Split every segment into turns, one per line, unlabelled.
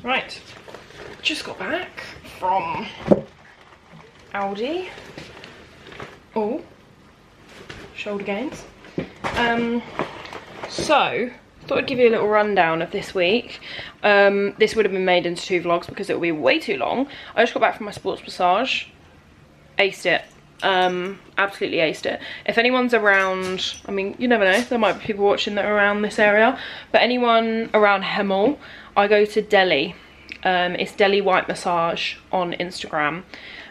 Right, just got back from Aldi. Oh, shoulder gains. So, thought I'd give you a little rundown of this week. This would have been made into 2 vlogs because it would be way too long. I just got back from my sports massage. Aced it. Absolutely aced it. If anyone's around, I mean, you never know, there might be people watching that are around this area, but anyone around Hemel, I go to Delhi. It's Delhi White Massage on Instagram.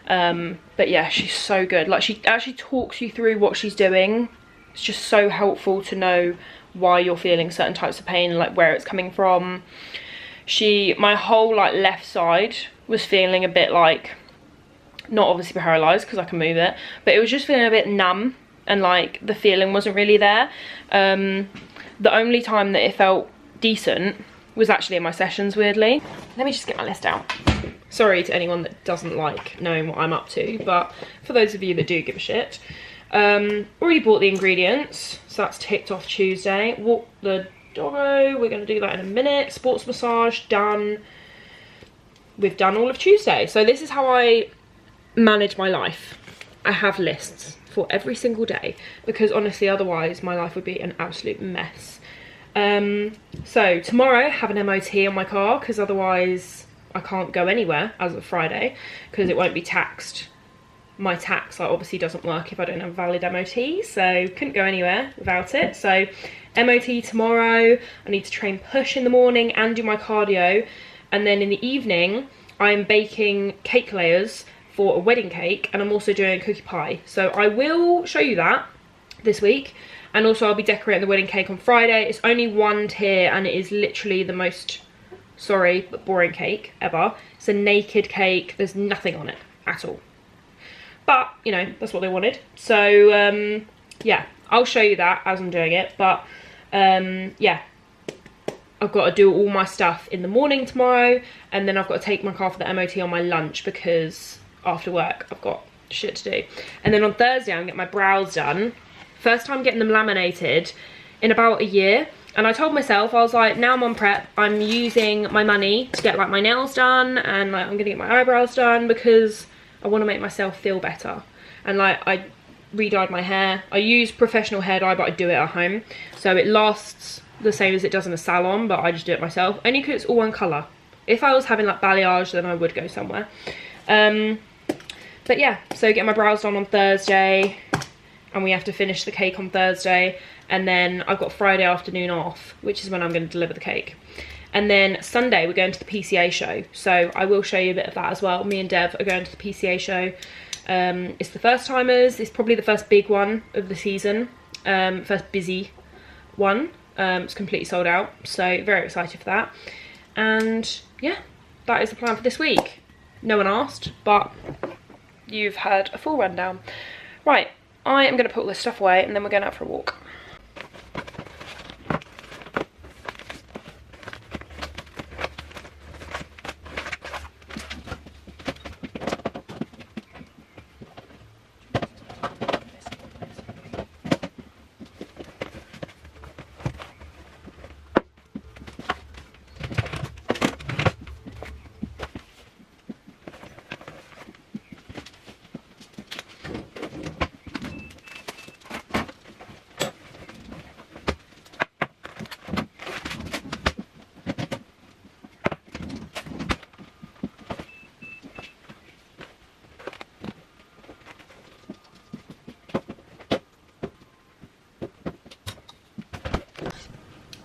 But yeah, she's so good. Like, she actually talks you through what she's doing. It's just so helpful to know why you're feeling certain types of pain, like where it's coming from. My whole like left side was feeling a bit like, not obviously paralysed because I can move it, but it was just feeling a bit numb, and like the feeling wasn't really there. The only time that it felt decent was actually in my sessions, weirdly. Let me just get my list out. Sorry to anyone that doesn't like knowing what I'm up to, but for those of you that do give a shit. Already bought the ingredients, so that's ticked off Tuesday. Walk the doggo, we're going to do that in a minute. Sports massage, done. We've done all of Tuesday. So this is how I manage my life. I have lists for every single day, because honestly otherwise my life would be an absolute mess. So tomorrow have an MOT on my car, because otherwise I can't go anywhere as of Friday, because it won't be taxed. My tax like obviously doesn't work if I don't have a valid MOT, so couldn't go anywhere without it. So MOT tomorrow. I need to train push in the morning and do my cardio, and then in the evening I'm baking cake layers for a wedding cake, and I'm also doing a cookie pie. So I will show you that this week, and also I'll be decorating the wedding cake on Friday. It's only 1 tier and it is literally the most, sorry, but boring cake ever. It's a naked cake, there's nothing on it at all. But, you know, that's what they wanted. So, yeah, I'll show you that as I'm doing it. But, yeah, I've got to do all my stuff in the morning tomorrow. And then I've got to take my car for the MOT on my lunch, because after work I've got shit to do. And then on Thursday I'm getting my brows done. First time getting them laminated in about a year. And I told myself, I was like, now I'm on prep. I'm using my money to get like my nails done, and like I'm going to get my eyebrows done, because I want to make myself feel better. And like I re-dyed my hair. I use professional hair dye, but I do it at home, so it lasts the same as it does in a salon, but I just do it myself, only because it's all one colour. If I was having like balayage, then I would go somewhere. But yeah, so get my brows done on Thursday, and we have to finish the cake on Thursday, and then I've got Friday afternoon off, which is when I'm going to deliver the cake. And then Sunday we're going to the PCA show, so I will show you a bit of that as well. Me and Dev are going to the PCA show. It's the first timers. It's probably the first big one of the season, first busy one. It's completely sold out, so very excited for that. And yeah, that is the plan for this week. No one asked, but you've had a full rundown. Right, I am going to put all this stuff away, and then we're going out for a walk.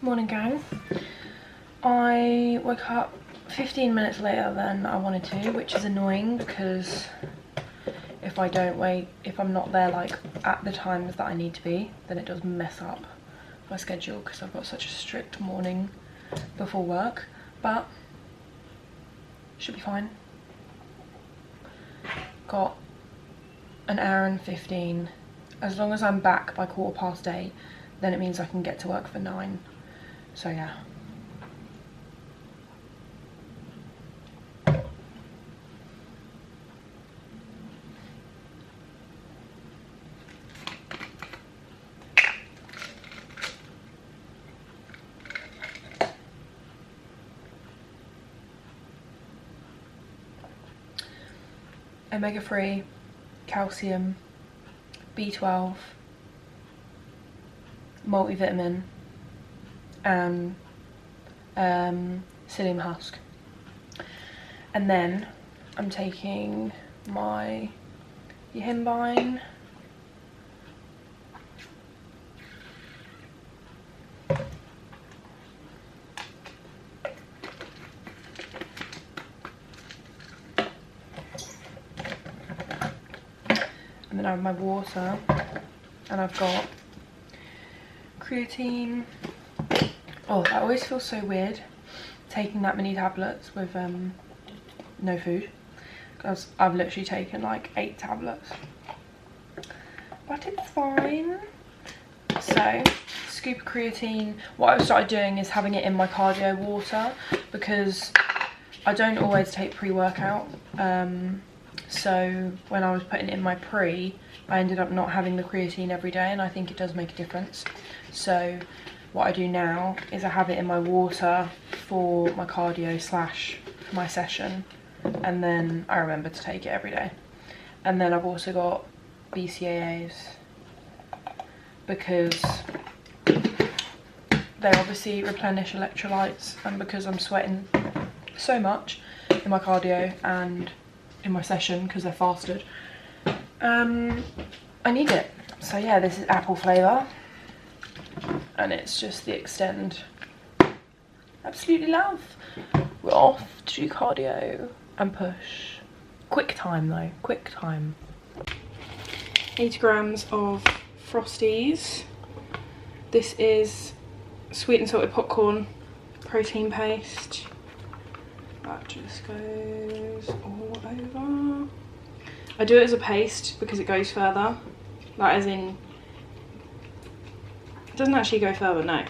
Morning gang. I woke up 15 minutes later than I wanted to, which is annoying, because if I'm not there like at the times that I need to be, then it does mess up my schedule, because I've got such a strict morning before work. But should be fine. Got an hour and 15. As long as I'm back by 8:15, then it means I can get to work for 9. So yeah. omega-3, calcium, B12, multivitamin, and psyllium husk. And then I'm taking my yohimbine, and then I have my water, and I've got creatine. Oh, that always feels so weird taking that many tablets with no food, because I've literally taken like 8 tablets, but it's fine. So, scoop of creatine. What I've started doing is having it in my cardio water, because I don't always take pre-workout. So when I was putting it in my pre, I ended up not having the creatine every day, and I think it does make a difference. So what I do now is I have it in my water for my cardio slash my session, and then I remember to take it every day. And then I've also got BCAAs, because they obviously replenish electrolytes, and because I'm sweating so much in my cardio and in my session because they're fasted, I need it. So yeah, this is apple flavour, and it's just the Extend. Absolutely love. We're off to do cardio and push. Quick time though, quick time. 80 grams of Frosties. This is sweet and salted popcorn protein paste. That just goes all over. I do it as a paste because it goes further. Like, as in, it doesn't actually go further, no.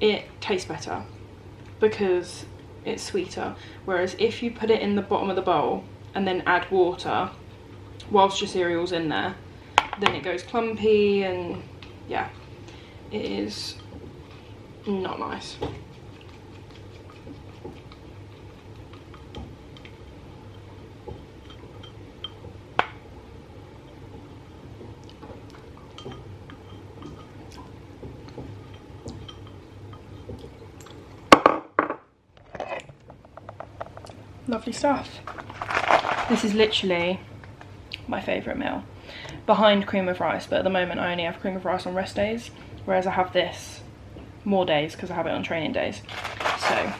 It tastes better because it's sweeter. Whereas if you put it in the bottom of the bowl and then add water whilst your cereal's in there, then it goes clumpy, and yeah, it is not nice. Lovely stuff. This is literally my favourite meal, behind cream of rice, but at the moment I only have cream of rice on rest days, whereas I have this more days because I have it on training days. So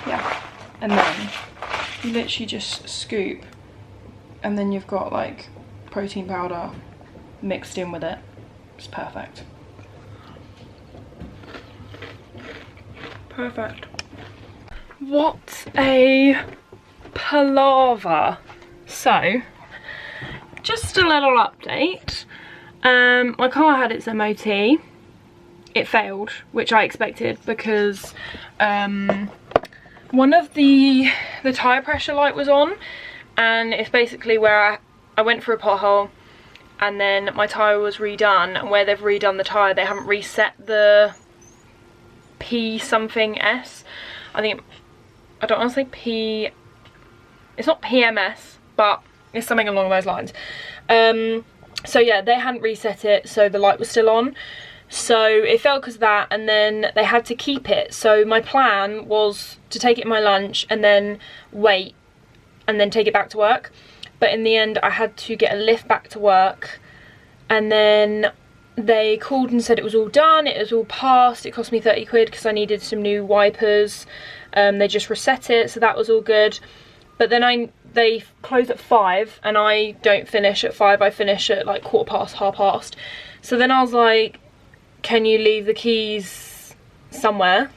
yeah, and then you literally just scoop, and then you've got like protein powder mixed in with it. It's perfect. Perfect. What a palaver. So, just a little update. My car had its MOT. It failed, which I expected, because one of the tyre pressure light was on, and it's basically where I went through a pothole, and then my tyre was redone, and where they've redone the tyre, they haven't reset the P something S. I think, I don't want to say P, it's not PMS, but it's something along those lines. So yeah, they hadn't reset it, so the light was still on. So it failed because of that, and then they had to keep it. So my plan was to take it in my lunch and then wait and then take it back to work. But in the end, I had to get a lift back to work, and then they called and said it was all done, it was all passed. It cost me 30 quid because I needed some new wipers. They just reset it, so that was all good. But then they close at 5, and I don't finish at 5, I finish at like 1:15, 1/2 So then I was like, can you leave the keys somewhere?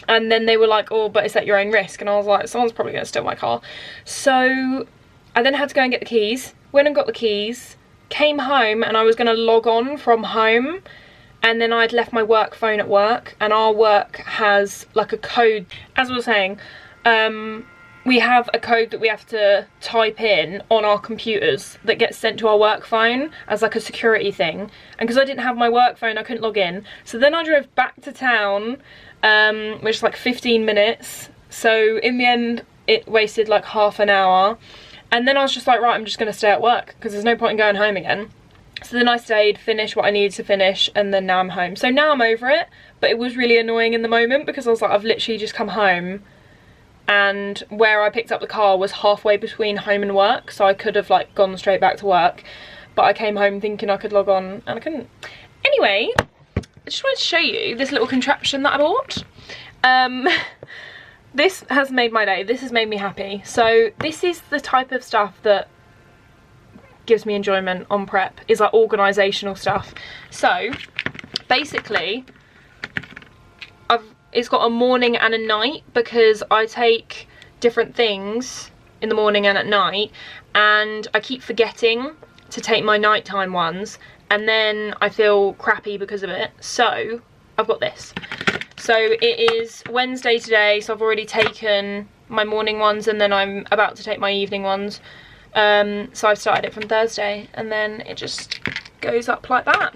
And then they were like, oh, but it's at your own risk. And I was like, someone's probably going to steal my car. So I then had to go and get the keys, went and got the keys, came home, and I was going to log on from home, and then I'd left my work phone at work, and our work has like a code. As I was saying, we have a code that we have to type in on our computers that gets sent to our work phone as like a security thing. And because I didn't have my work phone, I couldn't log in. So then I drove back to town, which is like 15 minutes. So in the end, it wasted like half an hour. And then I was just like, right, I'm just going to stay at work because there's no point in going home again. So then I stayed, finished what I needed to finish, and then now I'm home. So now I'm over it, but it was really annoying in the moment because I was like, I've literally just come home, and where I picked up the car was halfway between home and work, so I could have like gone straight back to work, but I came home thinking I could log on and I couldn't. Anyway, I just wanted to show you this little contraption that I bought. This has made my day. This has made me happy. So this is the type of stuff that gives me enjoyment on prep, is like organisational stuff. So basically it's got a morning and a night because I take different things in the morning and at night, and I keep forgetting to take my nighttime ones, and then I feel crappy because of it. So I've got this. So it is Wednesday today, so I've already taken my morning ones and then I'm about to take my evening ones. So I've started it from Thursday, and then it just goes up like that.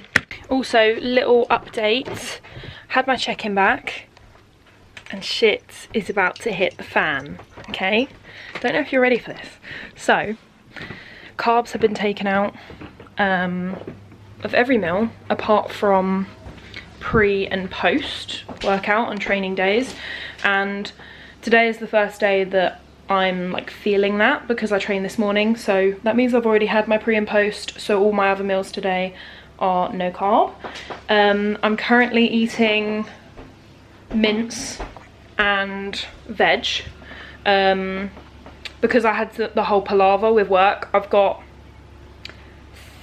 Also, little update, had my check-in back and shit is about to hit the fan, okay? Don't know if you're ready for this. So, carbs have been taken out of every meal apart from pre and post workout on training days, and today is the first day that I'm like feeling that because I trained this morning, so that means I've already had my pre and post, so all my other meals today are no carb. I'm currently eating mince and veg because I had the whole palaver with work. I've got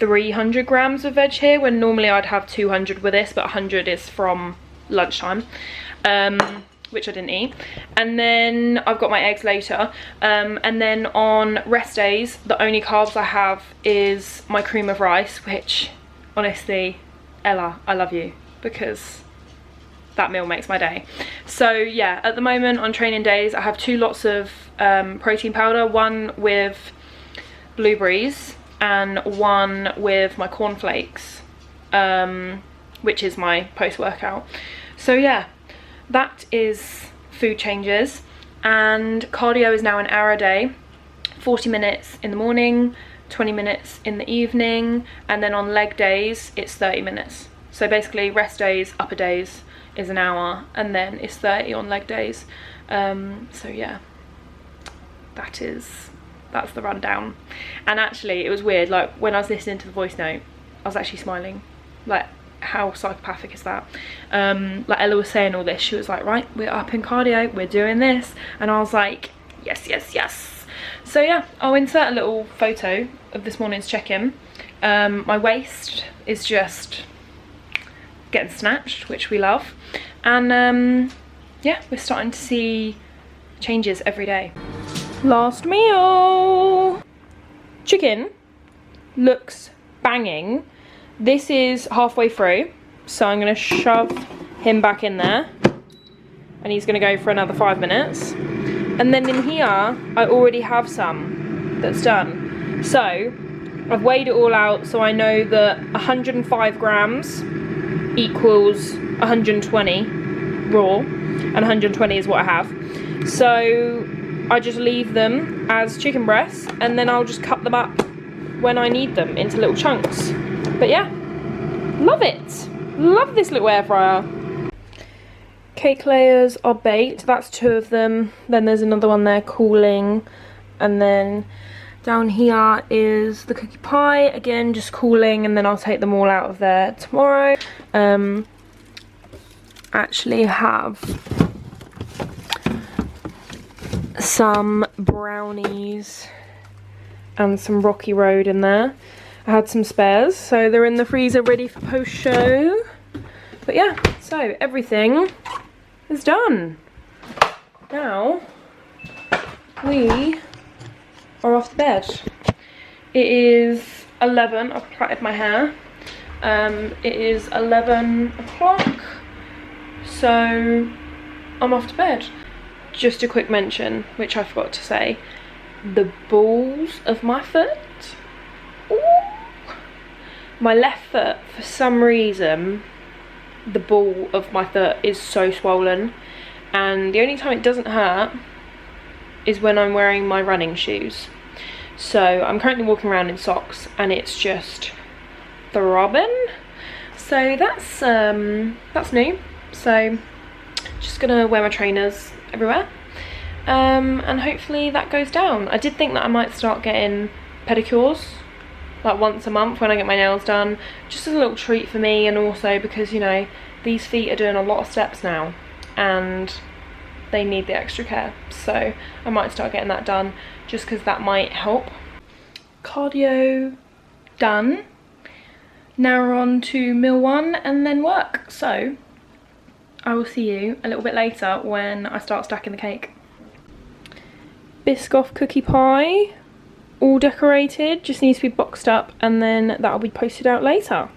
300 grams of veg here when normally I'd have 200 with this, but 100 is from lunchtime, which I didn't eat. And then I've got my eggs later, and then on rest days the only carbs I have is my cream of rice, which honestly, Ella, I love you because that meal makes my day. So yeah, at the moment on training days I have 2 lots of protein powder, one with blueberries and one with my cornflakes, which is my post-workout. So yeah, that is food changes, and cardio is now an hour a day, 40 minutes in the morning, 20 minutes in the evening, and then on leg days it's 30 minutes. So basically rest days, upper days is an hour, and then it's 30 on leg days. So yeah, that's the rundown. And actually it was weird, like when I was listening to the voice note I was actually smiling. Like, how psychopathic is that? Like Ella was saying all this, she was like, right, we're up in cardio, we're doing this, and I was like, yes, yes, yes. So yeah, I'll insert a little photo of this morning's check-in. My waist is just getting snatched, which we love, and yeah, we're starting to see changes every day. Last meal. Chicken looks banging. This is halfway through, so I'm going to shove him back in there, and he's going to go for another 5 minutes. And then in here I already have some that's done. So I've weighed it all out, so I know that 105 grams equals 120 raw, and 120 is what I have. So I just leave them as chicken breasts, and then I'll just cut them up when I need them into little chunks. But yeah, love it. Love this little air fryer. Cake layers are baked. That's 2 of them. Then there's another one there cooling. And then down here is the cookie pie. Again, just cooling, and then I'll take them all out of there tomorrow. Actually have some brownies and some Rocky Road in there. I had some spares, so they're in the freezer ready for post-show. But yeah, so everything is done. Now we are off to bed. It is 11, I've plaited my hair. It is 11 o'clock, so I'm off to bed. Just a quick mention, which I forgot to say, the balls of my foot. Ooh. My left foot, for some reason, the ball of my foot is so swollen, and the only time it doesn't hurt is when I'm wearing my running shoes. So I'm currently walking around in socks and it's just throbbing. So that's new. So just gonna wear my trainers everywhere. And hopefully that goes down. I did think that I might start getting pedicures like once a month when I get my nails done, just as a little treat for me, and also because, you know, these feet are doing a lot of steps now and they need the extra care, so I might start getting that done just because that might help. Cardio done. Now we're on to meal 1 and then work, so I will see you a little bit later when I start stacking the cake. Biscoff cookie pie, all decorated, just needs to be boxed up and then that'll be posted out later.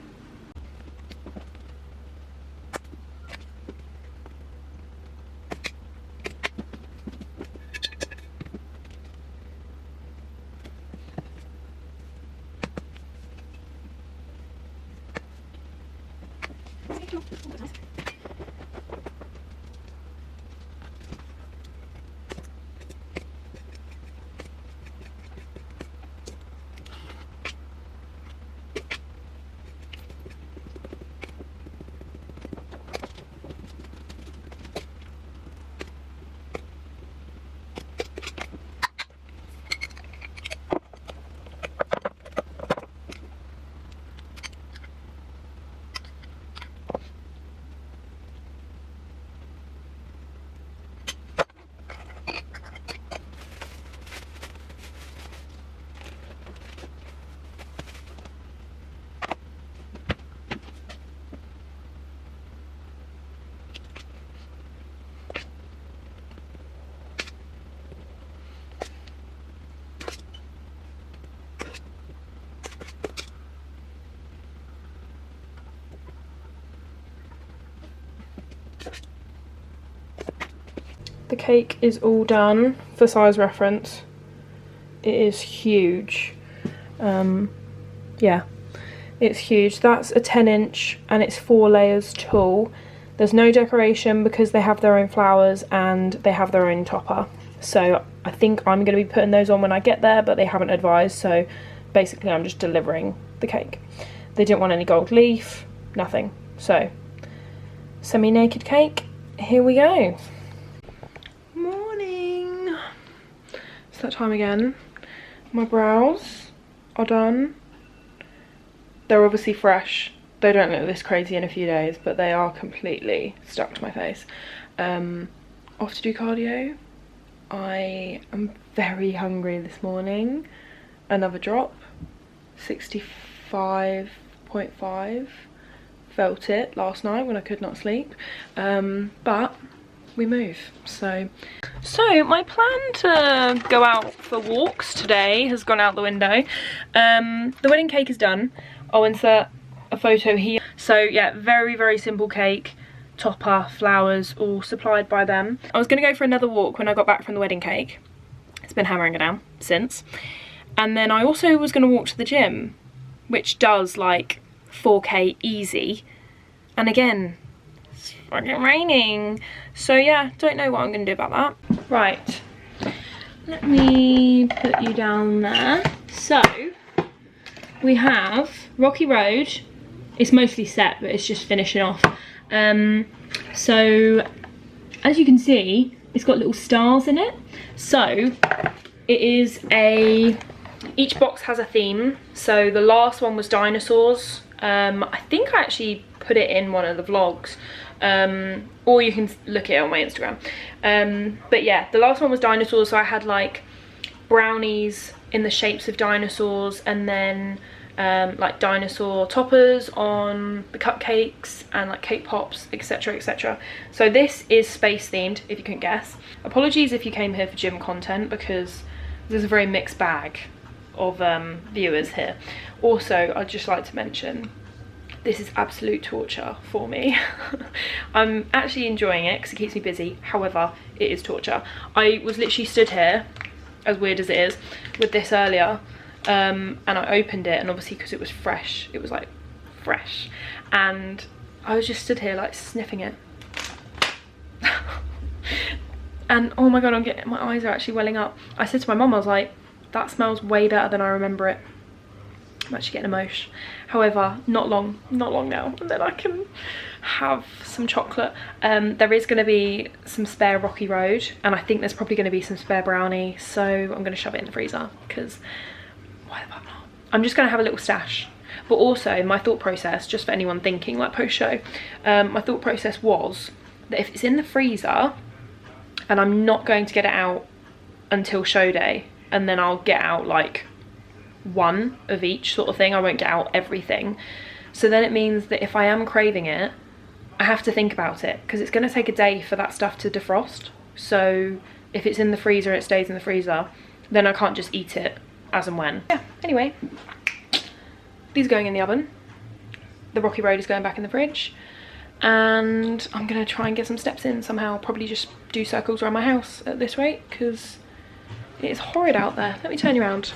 The cake is all done. For size reference, it is huge. Yeah, it's huge. That's a 10-inch and it's 4 layers tall. There's no decoration because they have their own flowers and they have their own topper. So I think I'm going to be putting those on when I get there, but they haven't advised, so basically I'm just delivering the cake. They didn't want any gold leaf, nothing. So, semi-naked cake, here we go. Morning. It's that time again. My brows are done. They're obviously fresh. They don't look this crazy in a few days, but they are completely stuck to my face. Off to do cardio. I am very hungry this morning. Another drop. 65.5. Felt it last night when I could not sleep. But we move. So my plan to go out for walks today has gone out the window. The wedding cake is done. I'll insert a photo here. So yeah, very, very simple cake. Topper, flowers, all supplied by them. I was going to go for another walk when I got back from the wedding cake. It's been hammering it down since. And then I also was going to walk to the gym, which does like 4k easy. And again, it's fucking raining. So yeah, don't know what I'm going to do about that. Right, let me put you down there. So we have Rocky Road. It's mostly set, but it's just finishing off. So as you can see, it's got little stars in it. So it is each box has a theme. So the last one was dinosaurs. I think I actually put it in one of the vlogs, or you can look at it on my Instagram. But yeah, the last one was dinosaurs, so I had like brownies in the shapes of dinosaurs, and then like dinosaur toppers on the cupcakes and like cake pops, etc, etc. So this is space themed, if you couldn't guess. Apologies if you came here for gym content, because there's a very mixed bag of viewers here. Also, I'd just like to mention, this is absolute torture for me. I'm actually enjoying it because it keeps me busy. However, it is torture. I was literally stood here, as weird as it is, with this earlier, and I opened it, and obviously because it was fresh, it was like fresh, and I was just stood here like sniffing it. And oh my god, my eyes are actually welling up. I said to my mum, I was like, that smells way better than I remember it. I'm actually getting emotional. However, not long now, and then I can have some chocolate. There is going to be some spare Rocky Road, and I think there's probably going to be some spare brownie, so I'm going to shove it in the freezer, because why the fuck not? I'm just going to have a little stash. But also, my thought process, just for anyone thinking like post-show, my thought process was that if it's in the freezer and I'm not going to get it out until show day, and then I'll get out like one of each sort of thing, I won't get out everything, so then it means that if I am craving it, I have to think about it, because it's going to take a day for that stuff to defrost. So if it's in the freezer and it stays in the freezer, then I can't just eat it as and when. Yeah, anyway, these are going in the oven, the Rocky Road is going back in the fridge, and I'm going to try and get some steps in somehow. Probably just do circles around my house at this rate, because it is horrid out there. Let me turn you around.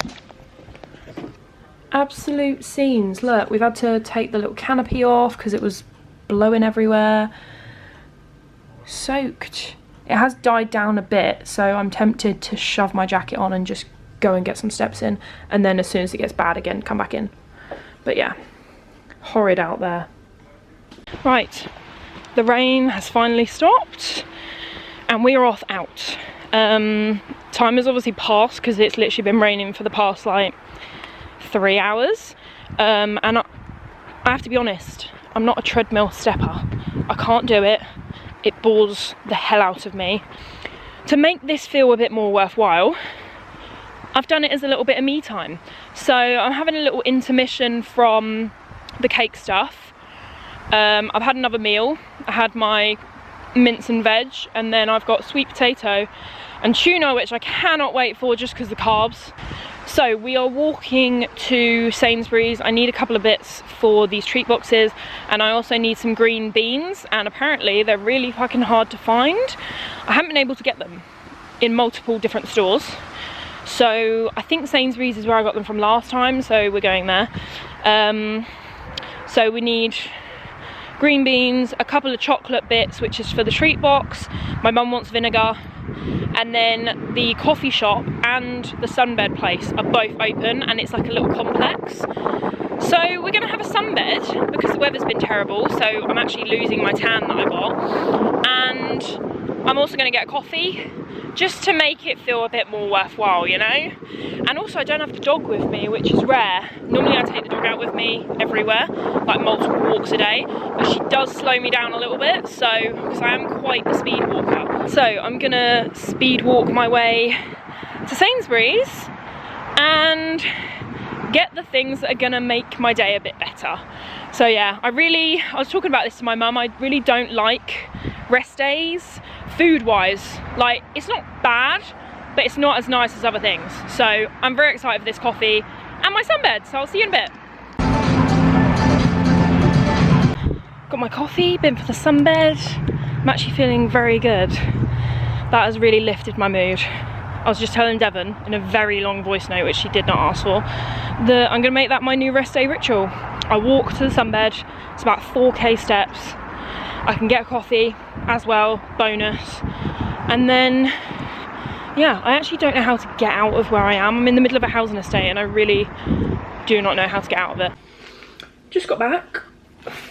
Absolute scenes. Look, we've had to take the little canopy off because it was blowing everywhere. Soaked. It has died down a bit, so I'm tempted to shove my jacket on and just go and get some steps in, and then as soon as it gets bad again, come back in. But yeah, horrid out there. Right, the rain has finally stopped and we are off out. Time has obviously passed because it's literally been raining for the past like 3 hours, and I have to be honest, I'm not a treadmill stepper. I can't do it. It bores the hell out of me. To make this feel a bit more worthwhile, I've done it as a little bit of me time. So I'm having a little intermission from the cake stuff. I've had another meal. I had my mince and veg, and then I've got sweet potato and tuna, which I cannot wait for just because the carbs. So we are walking to Sainsbury's. I need a couple of bits for these treat boxes, and I also need some green beans, and apparently they're really fucking hard to find. I haven't been able to get them in multiple different stores. So I think Sainsbury's is where I got them from last time, so we're going there. So we need green beans, a couple of chocolate bits, which is for the treat box. My mum wants vinegar. And then the coffee shop and the sunbed place are both open, and it's like a little complex. So we're gonna have a sunbed because the weather's been terrible, so I'm actually losing my tan that I got. And I'm also gonna get a coffee, just to make it feel a bit more worthwhile, you know? And also I don't have the dog with me, which is rare. Normally I take the dog out with me everywhere, like multiple walks a day, but she does slow me down a little bit, so, because I am quite the speed walker. So I'm gonna speed walk my way to Sainsbury's and get the things that are gonna make my day a bit better. So yeah, I was talking about this to my mum, I really don't like rest days, food-wise. Like, it's not bad, but it's not as nice as other things. So I'm very excited for this coffee and my sunbed, so I'll see you in a bit. Got my coffee, been for the sunbed. I'm actually feeling very good. That has really lifted my mood. I was just telling Devon in a very long voice note, which she did not ask for, that I'm gonna make that my new rest day ritual. I walk to the sunbed, it's about 4k steps. I can get a coffee as well, bonus. And then, yeah, I actually don't know how to get out of where I am. I'm in the middle of a housing estate and I really do not know how to get out of it. Just got back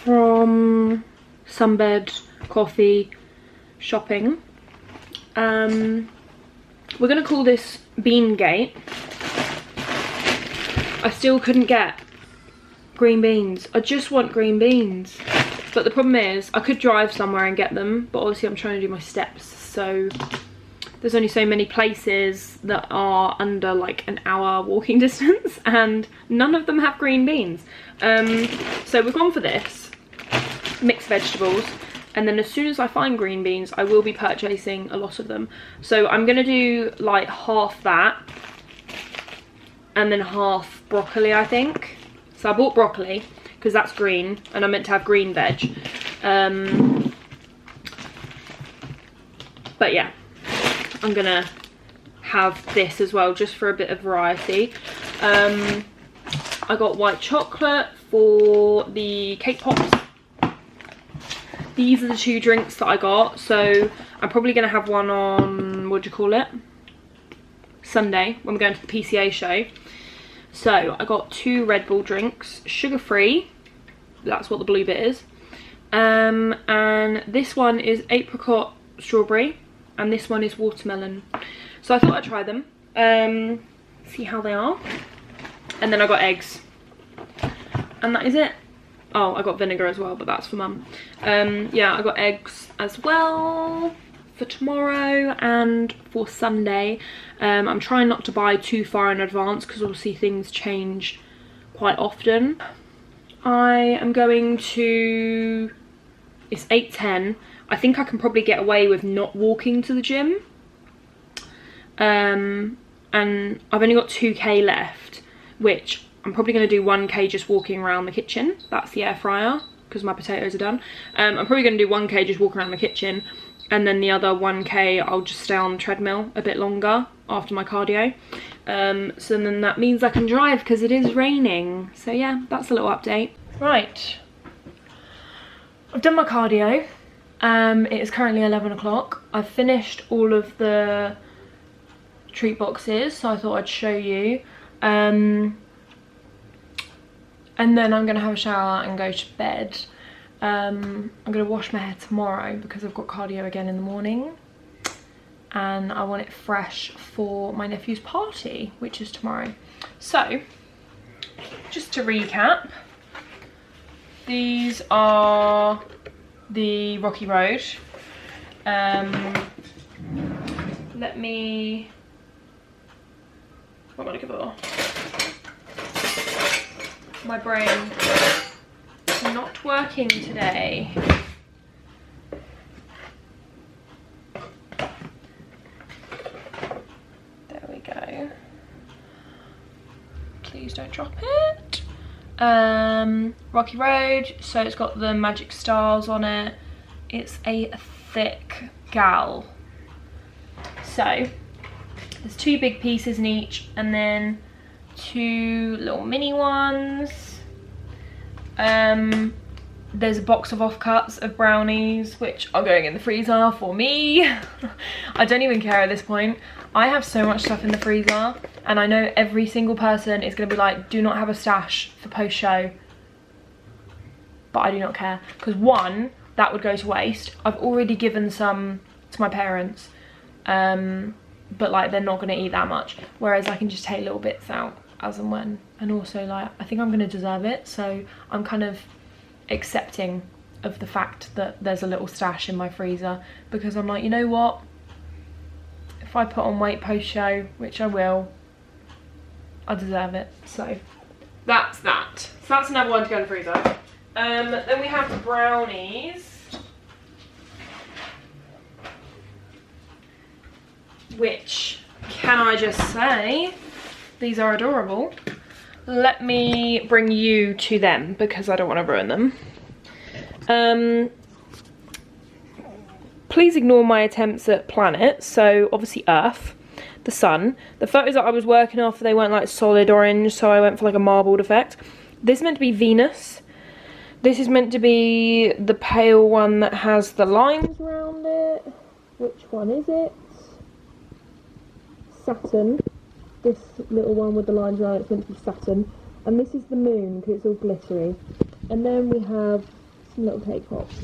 from sunbed, coffee, shopping. We're gonna call this Bean Gate. I still couldn't get green beans. I just want green beans. But the problem is, I could drive somewhere and get them, but obviously I'm trying to do my steps, so there's only so many places that are under like an hour walking distance, and none of them have green beans. So we've gone for this, mixed vegetables, and then as soon as I find green beans, I will be purchasing a lot of them. So I'm gonna do like half that, and then half broccoli, I think. So I bought broccoli, because that's green, and I meant to have green veg. But yeah, I'm gonna have this as well, just for a bit of variety. I got white chocolate for the cake pops. These are the 2 drinks that I got, so I'm probably gonna have one on, what do you call it? Sunday when we're going to the PCA show. So I got 2 Red Bull drinks, sugar-free, that's what the blue bit is. And this one is apricot strawberry, and this one is watermelon. So I thought I'd try them, see how they are. And then I got eggs, and that is it. Oh, I got vinegar as well, but that's for mum. Yeah, I got eggs as well for tomorrow and for Sunday. I'm trying not to buy too far in advance because obviously things change quite often. I am going to, it's 8:10. I think I can probably get away with not walking to the gym. And I've only got 2k left, which I'm probably going to do 1k just walking around the kitchen. That's the air fryer because my potatoes are done. I'm probably going to do 1k just walking around the kitchen, and then the other 1k I'll just stay on the treadmill a bit longer after my cardio. So then that means I can drive because it is raining. So yeah, that's a little update. Right, I've done my cardio. It is currently 11 o'clock. I've finished all of the treat boxes, so I thought I'd show you. And then I'm gonna have a shower and go to bed. I'm gonna wash my hair tomorrow because I've got cardio again in the morning, and I want it fresh for my nephew's party, which is tomorrow. So just to recap, these are the Rocky Road. Let me, what am I looking for? My brain is not working today. There we go. Please don't drop it. Rocky Road, so it's got the magic stars on it. It's a thick gal. So there's 2 big pieces in each, and then 2 little mini ones. There's a box of offcuts of brownies which are going in the freezer for me. I don't even care at this point. I have so much stuff in the freezer, and I know every single person is going to be like, do not have a stash for post show, but I do not care, because 1, that would go to waste. I've already given some to my parents, but like they're not going to eat that much, whereas I can just take little bits out as and when. And also, like, I think I'm going to deserve it, so I'm kind of accepting of the fact that there's a little stash in my freezer, because I'm like, you know what, if I put on weight post show, which I will, I deserve it. So that's that. So that's another one to go in the freezer. Then we have the brownies, which, can I just say, these are adorable. Let me bring you to them because I don't want to ruin them. Please ignore my attempts at planets. So obviously Earth, the sun. The photos that I was working off, they weren't like solid orange, so I went for like a marbled effect. This is meant to be Venus. This is meant to be the pale one that has the lines around it. Which one is it? Saturn. This little one with the lines around it's meant to be Saturn. And this is the moon because it's all glittery. And then we have some little cake pops.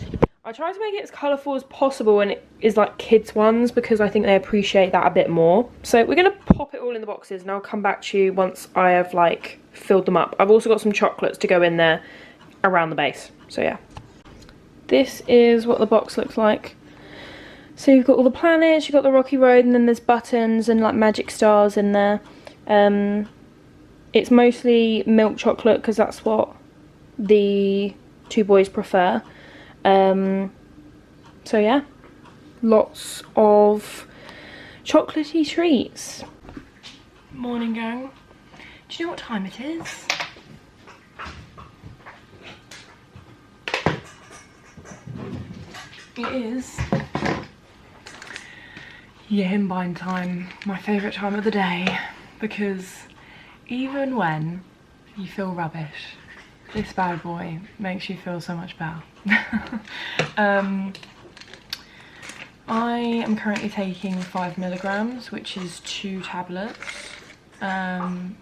I tried to make it as colourful as possible, and it is like kids ones because I think they appreciate that a bit more. So we're going to pop it all in the boxes, and I'll come back to you once I have like filled them up. I've also got some chocolates to go in there around the base. So yeah. This is what the box looks like. So you've got all the planets, you've got the Rocky Road, and then there's buttons and like magic stars in there. It's mostly milk chocolate because that's what the 2 boys prefer. So yeah, lots of chocolatey treats. Morning, gang. Do you know what time it is? It is Yimbine time, my favourite time of the day, because even when you feel rubbish, this bad boy makes you feel so much better. I am currently taking 5 milligrams, which is 2 tablets.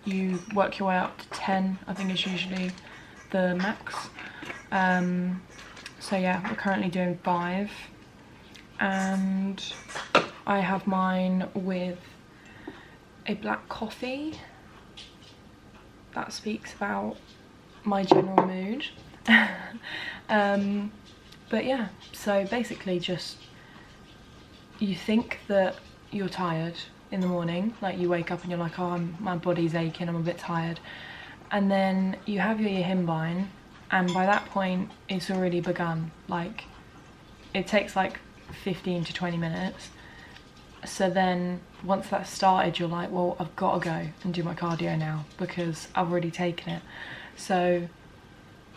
You work your way up to 10, I think is usually the max. So yeah, we're currently doing 5. And I have mine with a black coffee. That speaks about my general mood. But yeah, so basically just, you think that you're tired in the morning, like you wake up and you're like, oh, my body's aching, I'm a bit tired. And then you have your Yihimbine, and by that point it's already begun. Like, it takes like 15 to 20 minutes. So then once that's started, you're like, well, I've got to go and do my cardio now because I've already taken it. So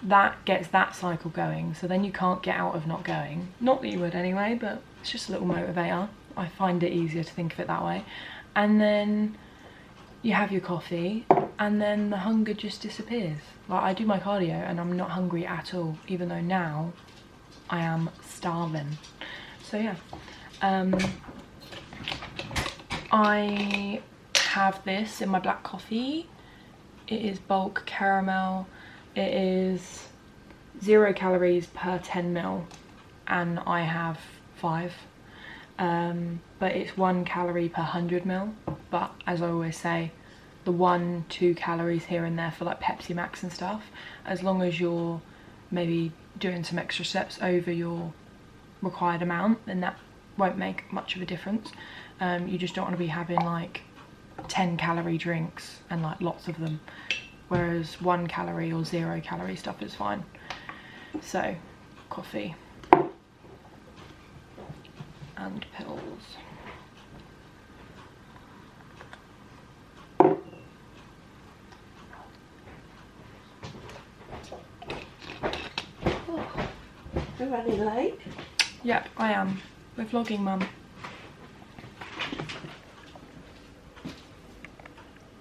that gets that cycle going. So then you can't get out of not going. Not that you would anyway, but it's just a little motivator. I find it easier to think of it that way. And then you have your coffee, and then the hunger just disappears. Like, I do my cardio and I'm not hungry at all, even though now I am starving. So yeah, I have this in my black coffee. It is bulk caramel. It is 0 calories per 10 ml, and I have 5. But it's 1 calorie per 100 ml. But as I always say, the 1-2 calories here and there for like Pepsi Max and stuff, as long as you're maybe doing some extra steps over your required amount, then that won't make much of a difference. You just don't want to be having like 10 calorie drinks and like lots of them, whereas 1 calorie or 0 calorie stuff is fine. So coffee and pills.
You're running late?
Yep, I am. We're vlogging, Mum.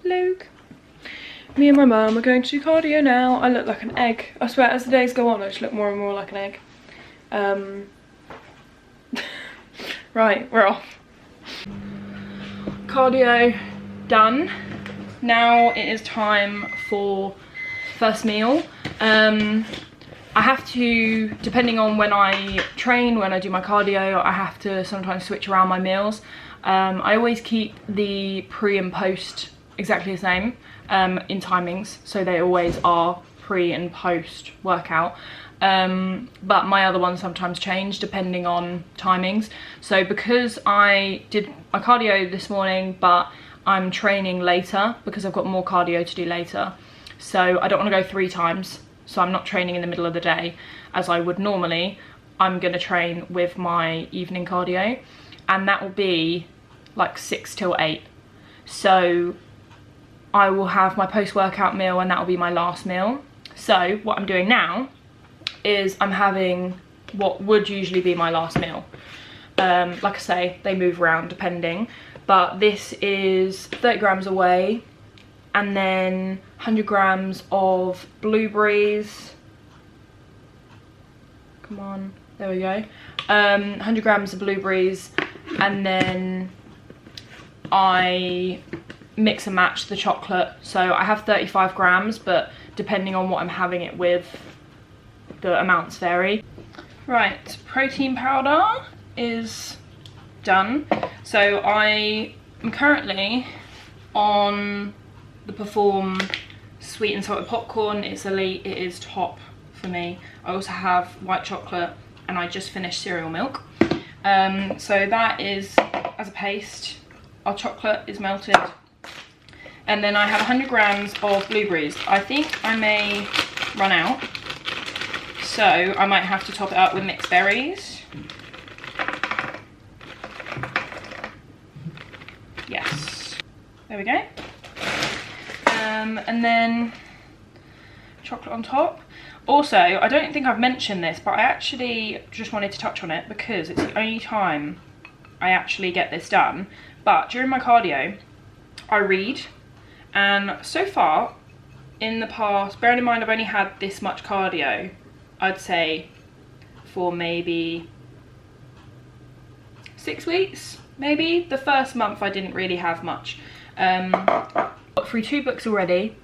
Luke. Me and my mum are going to do cardio now. I look like an egg. I swear, as the days go on, I just look more and more like an egg. Right, we're off. Cardio done. Now it is time for first meal. I have to, depending on when I train, when I do my cardio, I have to sometimes switch around my meals. I always keep the pre and post exactly the same in timings, so they always are pre and post workout. But my other ones sometimes change depending on timings. So because I did my cardio this morning, but I'm training later because I've got more cardio to do later, so I don't want to go 3 times. So I'm not training in the middle of the day as I would normally. I'm going to train with my evening cardio, and that will be like 6 till 8. So I will have my post-workout meal, and that will be my last meal. So what I'm doing now is I'm having what would usually be my last meal. Like I say, they move around depending, but this is 30 grams of whey, and then 100 grams of blueberries. Come on, there we go. 100 grams of blueberries, and then I mix and match the chocolate. So I have 35 grams, but depending on what I'm having it with, the amounts vary. Right, protein powder is done. So I am currently on the Perform sweet and salted popcorn. It's elite, it is top for me. I also have white chocolate, and I just finished cereal milk. So that is as a paste. Our chocolate is melted, and then I have 100 grams of blueberries. I think I may run out, so I might have to top it up with mixed berries. Yes, there we go. And then chocolate on top. Also, I don't think I've mentioned this, but I actually just wanted to touch on it because it's the only time I actually get this done. But during my cardio, I read, and so far in the past, bearing in mind I've only had this much cardio, I'd say for maybe 6 weeks, maybe. The first month I didn't really have much. Got through 2 books already.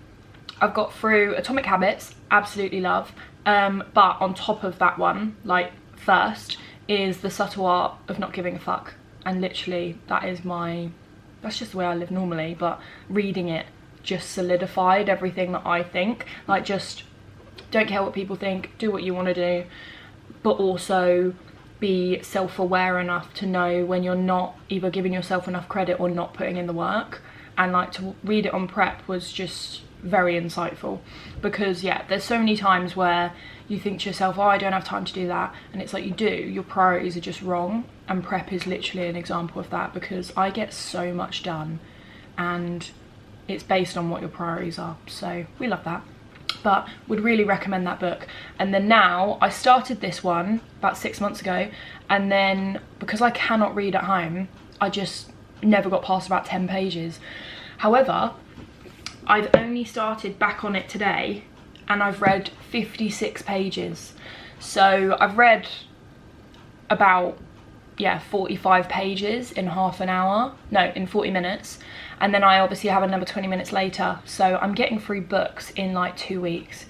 I've got through Atomic Habits, absolutely love. But on top of that one, like first, is The Subtle Art of Not Giving a Fuck. And literally, that's just the way I live normally, but reading it just solidified everything that I think. Like, just don't care what people think, do what you want to do, but also be self-aware enough to know when you're not either giving yourself enough credit or not putting in the work. And like, to read it on prep was just very insightful, because yeah, there's so many times where you think to yourself, oh, I don't have time to do that, and it's like, you do, your priorities are just wrong. And prep is literally an example of that, because I get so much done and it's based on what your priorities are. So we love that, but would really recommend that book. And then now, I started this one about 6 months ago, and then because I cannot read at home, I just never got past about 10 pages. However, I've only started back on it today and I've read 56 pages. So I've read about, yeah, 45 pages in half an hour, no, in 40 minutes. And then I obviously have another 20 minutes later. So I'm getting through books in like 2 weeks.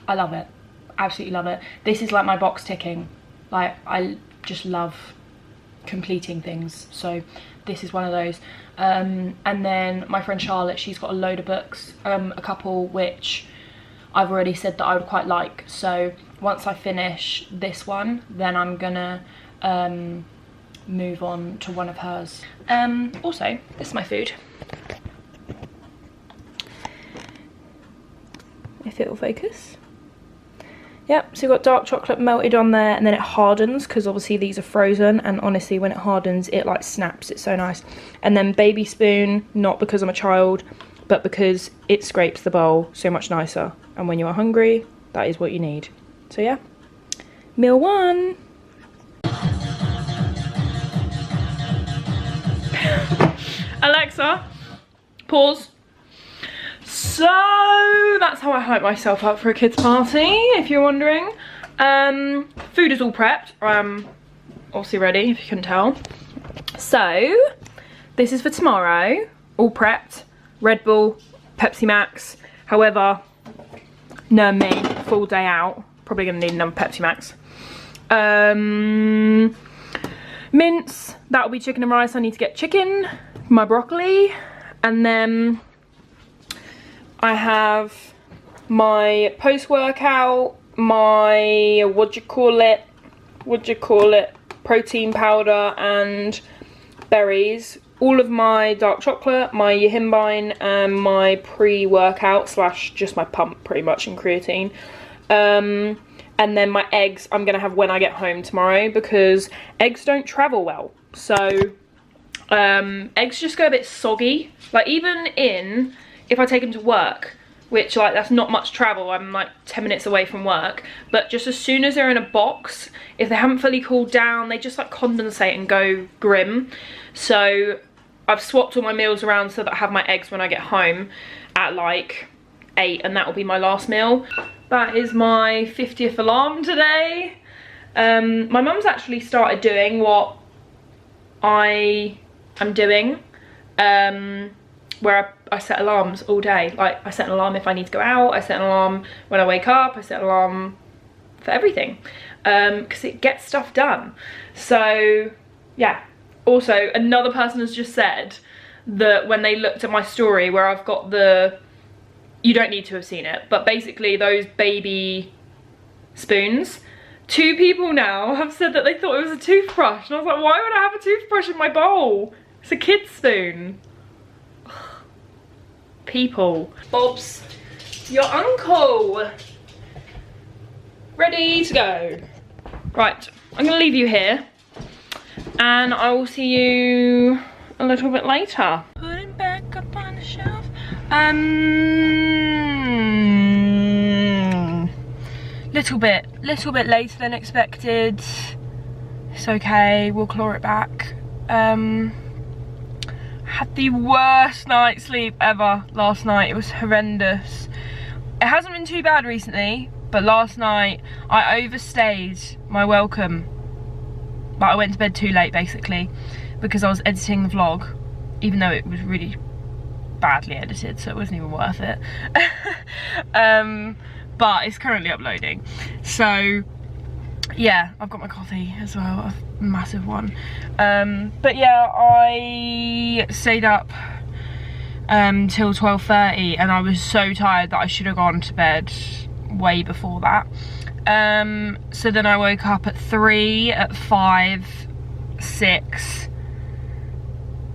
I love it, absolutely love it. This is like my box ticking. Like, I just love completing things. So this is one of those. And then my friend Charlotte, she's got a load of books, a couple which I've already said that I would quite like. So once I finish this one, then I'm gonna move on to one of hers. Also, this is my food. If it will focus. Yep, so you've got dark chocolate melted on there, and then it hardens, because obviously these are frozen, and honestly when it hardens it like snaps, it's so nice. And then baby spoon, not because I'm a child, but because it scrapes the bowl so much nicer, and when you are hungry, that is what you need. So yeah, meal 1. Alexa, pause. So that's how I hype myself up for a kids party, if you're wondering. Food is all prepped. I'm obviously ready, if you can tell. So this is for tomorrow, all prepped. Red Bull, Pepsi Max. However, no me, full day out. Probably gonna need another Pepsi Max. Mince, that'll be chicken and rice. I need to get chicken, my broccoli, and then I have my post-workout, my what do you call it, protein powder and berries, all of my dark chocolate, my yihimbine, and my pre-workout slash just my pump pretty much, and creatine. And then my eggs I'm gonna have when I get home tomorrow, because eggs don't travel well. So eggs just go a bit soggy, like even if I take them to work, which like that's not much travel, I'm like 10 minutes away from work, but just as soon as they're in a box, if they haven't fully cooled down, they just like condensate and go grim. So I've swapped all my meals around so that I have my eggs when I get home at like 8, and that will be my last meal. That is my 50th alarm today. My mum's actually started doing what I am doing, where I set alarms all day. Like, I set an alarm if I need to go out, I set an alarm when I wake up, I set an alarm for everything, because it gets stuff done. So yeah. Also, another person has just said that when they looked at my story where I've got the, you don't need to have seen it, but basically those baby spoons, 2 people now have said that they thought it was a toothbrush, and I was like, why would I have a toothbrush in my bowl? It's a kid's spoon. People. Bob's your uncle. Ready to go. Right, I'm gonna leave you here, and I will see you a little bit later. Put it back up on the shelf. Little bit later than expected. It's okay, we'll claw it back. Had the worst night's sleep ever last night. It was horrendous. It hasn't been too bad recently, but last night I overstayed my welcome. but I went to bed too late basically because I was editing the vlog, even though it was really badly edited, so it wasn't even worth it. But it's currently uploading, so yeah, I've got my coffee as well, a massive one. But yeah, I stayed up till 12:30 and I was so tired that I should have gone to bed way before that. So then I woke up at 3, at 5, 6,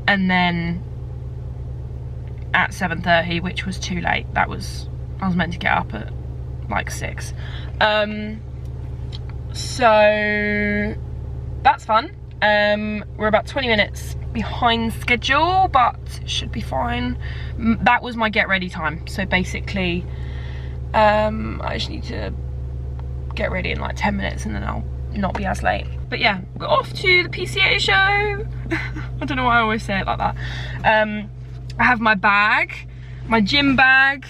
and then at 7:30, which was too late. I was meant to get up at like 6. So that's fun. We're about 20 minutes behind schedule, but it should be fine. That was my get ready time, so basically I just need to get ready in like 10 minutes and then I'll not be as late. But yeah, we're off to the PCA show. I don't know why I always say it like that. I have my bag, my gym bag,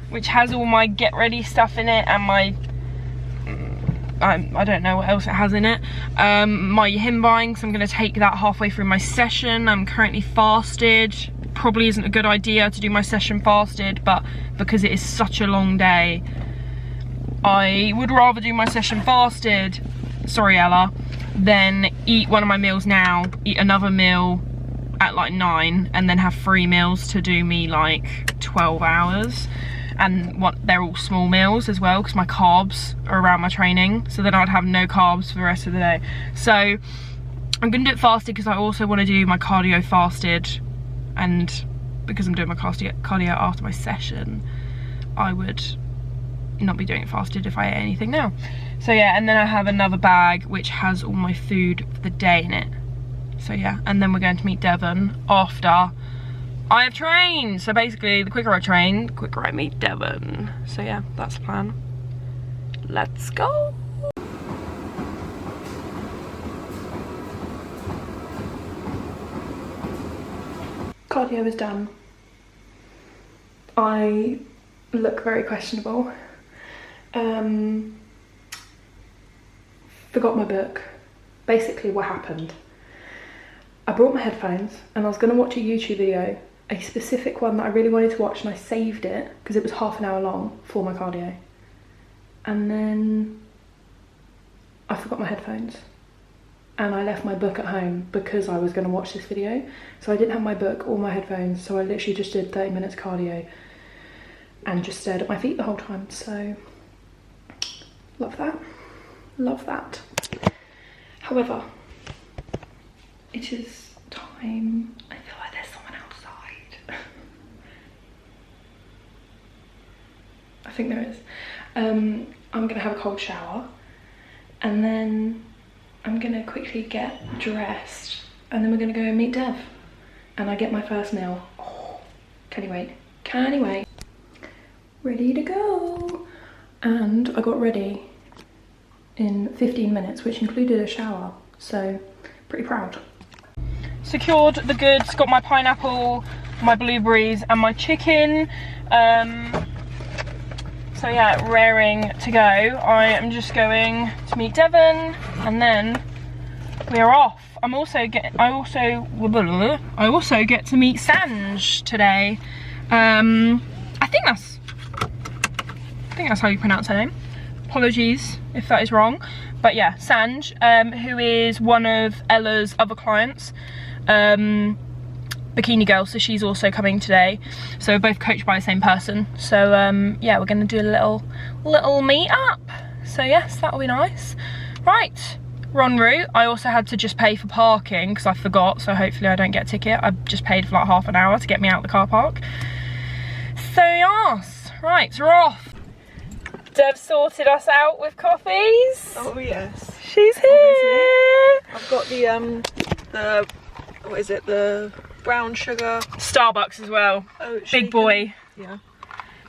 which has all my get ready stuff in it, and my I don't know what else it has in it. My hymn buying, so I'm going to take that halfway through my session. I'm currently fasted. Probably isn't a good idea to do my session fasted, but because it is such a long day, I would rather do my session fasted, sorry Ella, than eat one of my meals now, eat another meal at like 9, and then have 3 meals to do me like 12 hours. And they're all small meals as well, because my carbs are around my training, so then I'd have no carbs for the rest of the day. So I'm gonna do it fasted because I also want to do my cardio fasted, and because I'm doing my cardio after my session, I would not be doing it fasted if I ate anything now. So yeah, and then I have another bag which has all my food for the day in it. So yeah, and then we're going to meet Devon after I have trained. So basically, the quicker I train, the quicker I meet Devon. So yeah, that's the plan. Let's go. Cardio is done. I look very questionable. Forgot my book. Basically what happened, I brought my headphones and I was going to watch a YouTube video, a specific one that I really wanted to watch, and I saved it because it was half an hour long for my cardio. And then I forgot my headphones and I left my book at home because I was going to watch this video. So I didn't have my book or my headphones, so I literally just did 30 minutes cardio and just stared at my feet the whole time. So love that, love that. However, it is time. I feel like there's someone outside. I think there is. I'm gonna have a cold shower and then I'm gonna quickly get dressed and then we're gonna go and meet Dev and I get my first meal. Oh, can you wait? Can you wait? Ready to go. And I got ready in 15 minutes, which included a shower, so pretty proud. Secured the goods, got my pineapple, my blueberries and my chicken. So yeah, raring to go. I am just going to meet Devon and then we are off. I also get to meet Sanj today. I think that's how you pronounce her name. Apologies if that is wrong, but yeah, Sanj, who is one of Ella's other clients, Bikini Girl, so she's also coming today. So we're both coached by the same person. So yeah, we're gonna do a little meet up. So yes, that'll be nice. Right, we're en route. I also had to just pay for parking because I forgot, so hopefully I don't get a ticket. I just paid for like half an hour to get me out of the car park. So yes, right, so we're off. Dev sorted us out with coffees.
Oh yes.
She's here.
I've got the what is it? The brown sugar.
Starbucks as well.
Oh,
big
shaken.
boy.
Yeah.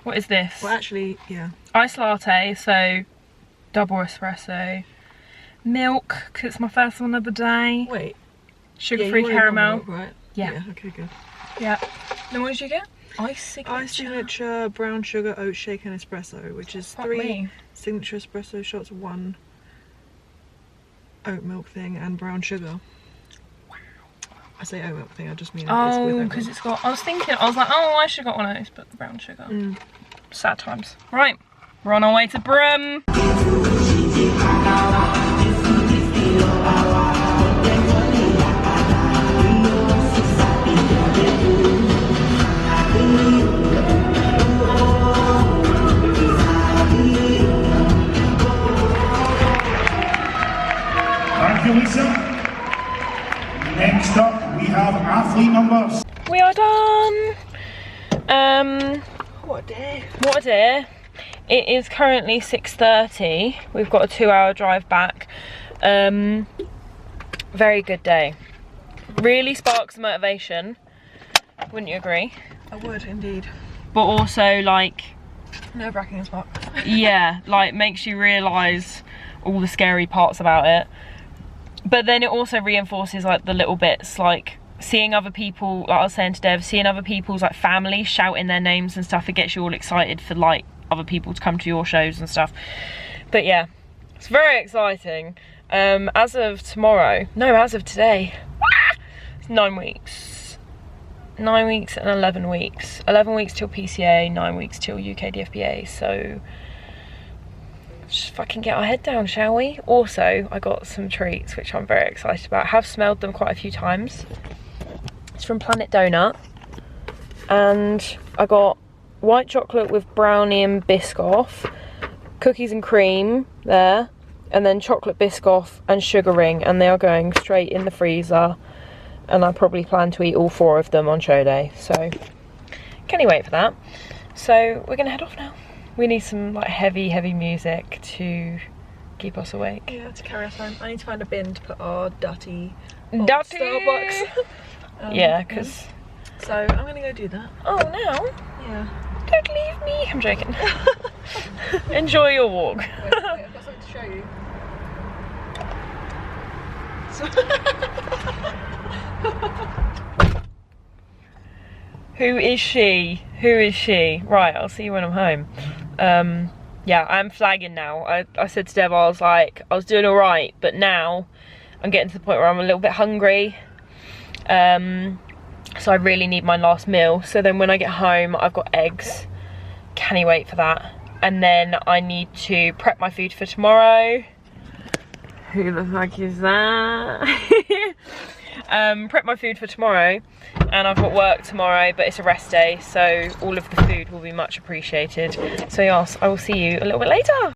What is this?
Well, actually, yeah.
Iced latte, so double espresso. Milk, because it's my first one of the day.
Wait.
Sugar-free caramel.
Milk, right?
Yeah.
Okay, good.
Yeah. Then what did you get? Ice
signature brown sugar oat shaken espresso, which is 3 signature espresso shots, 1 oat milk thing and brown sugar. I say oat milk thing, I just mean
oh, because it's got, I was like, oh, I should have got one of those, but the brown sugar. Sad times. Right, we're on our way to Brum.
Thank you, Lisa. Next up, we have athlete numbers.
We are done.
What a day.
What a day. It is currently 6:30. We've got a 2-hour drive back. Very good day. Really sparks the motivation. Wouldn't you agree?
I would indeed.
But also, like,
nerve-wracking as fuck.
yeah, like, makes you realise all the scary parts about it. But then it also reinforces, like, the little bits, like seeing other people, like I was saying to Dev, seeing other people's, like, family shouting their names and stuff. It gets you all excited for, like, other people to come to your shows and stuff. But yeah, it's very exciting. As of tomorrow, no, as of today, it's 9 weeks. 9 weeks and 11 weeks. 11 weeks till PCA, 9 weeks till UK DFBA, so just fucking get our head down, shall we? Also, I got some treats which I'm very excited about. I have smelled them quite a few times. It's from Planet Donut, and I got white chocolate with brownie and Biscoff, cookies and cream there, and then chocolate Biscoff and sugar ring, and they are going straight in the freezer, and I probably plan to eat all 4 of them on show day, so can't wait for that. So we're gonna head off now. We need some, like, heavy music to keep us awake.
Yeah, to carry us home. I need to find a bin to put our Dutty
Starbucks. Yeah, because...
So I'm gonna go do that.
Oh, now?
Yeah.
Don't leave me. I'm joking. Enjoy your walk.
Wait, I've got something to show you.
Who is she? Who is she? Right, I'll see you when I'm home. Yeah, I'm flagging now. I said to Deb, I was like, I was doing all right, but now I'm getting to the point where I'm a little bit hungry. So I really need my last meal. So then when I get home, I've got eggs. Can't wait for that. And then I need to prep my food for tomorrow. Who the fuck is that? Prep my food for tomorrow, and I've got work tomorrow, but it's a rest day, so all of the food will be much appreciated. So yes, I will see you a little bit later.